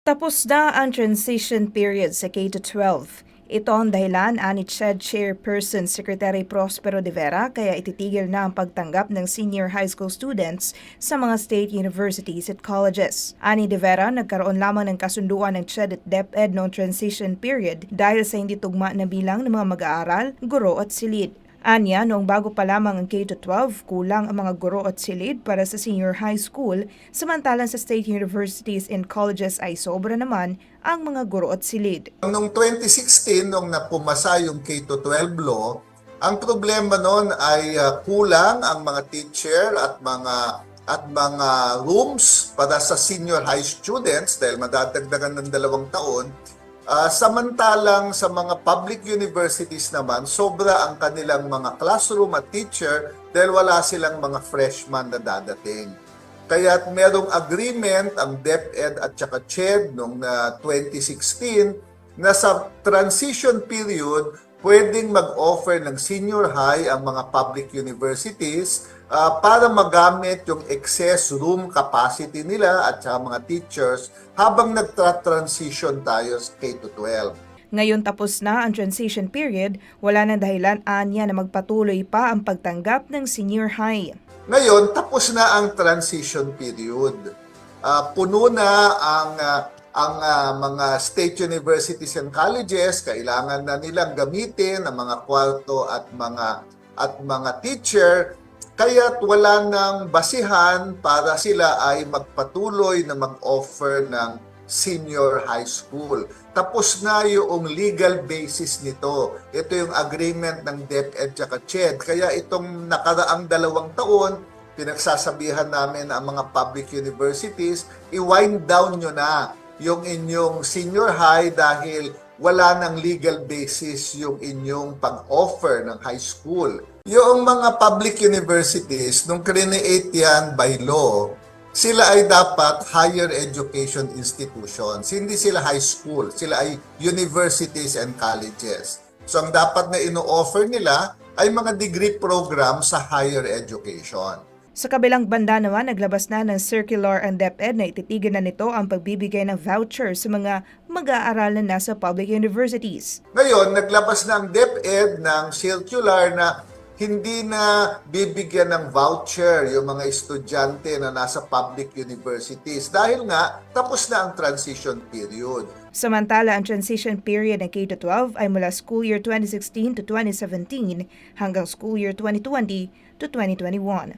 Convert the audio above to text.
Tapos na ang transition period sa K-12. Ito ang dahilan ani CHED Chairperson Secretary Prospero de Vera kaya ititigil na ang pagtanggap ng senior high school students sa mga state universities at colleges. Ani de Vera, nagkaroon lamang ng kasunduan ng CHED at DepEd noong transition period dahil sa hindi tugma na bilang ng mga mag-aaral, guro at silid. Anya, noong bago pa lamang ang K-12, kulang ang mga guro at silid para sa senior high school, samantalang sa state universities and colleges ay sobra naman ang mga guro at silid. Noong 2016, nung napumasa yung K-12 law, ang problema noon ay kulang ang mga teacher at mga rooms para sa senior high students dahil madadagdagan ng 2 taon. Samantalang sa mga public universities naman, sobra ang kanilang mga classroom at teacher dahil wala silang mga freshman na dadating. Kaya merong agreement ang DepEd at saka CHED noong 2016 na sa transition period, pwedeng mag-offer ng senior high ang mga public universities para magamit yung excess room capacity nila at saka mga teachers habang nagtra-transition tayo sa K-12. Ngayon tapos na ang transition period, wala nang dahilan anya na magpatuloy pa ang pagtanggap ng senior high. Ngayon, tapos na ang transition period. Puno na ang mga state universities and colleges, kailangan na nilang gamitin ang mga kwarto at mga teacher. Kaya't wala nang basihan para sila ay magpatuloy na mag-offer ng senior high school. Tapos na yung legal basis nito. Ito yung agreement ng DepEd at CHED. Kaya itong nakaraang 2 taon, pinagsasabihan namin ang mga public universities, i-wind down nyo na yung inyong senior high dahil wala ng legal basis yung inyong pag-offer ng high school. Yung mga public universities, nung create yan by law, sila ay dapat higher education institutions. Hindi sila high school. Sila ay universities and colleges. So ang dapat na ino-offer nila ay mga degree program sa higher education. Sa kabilang banda naman, naglabas na ng circular ang DepEd na ititigan na nito ang pagbibigay ng voucher sa mga mag-aaral na nasa public universities. Ngayon, naglabas na ang DepEd ng circular na hindi na bibigyan ng voucher yung mga estudyante na nasa public universities dahil nga tapos na ang transition period. Samantala, ang transition period ng K-12 ay mula school year 2016 to 2017 hanggang school year 2020 to 2021.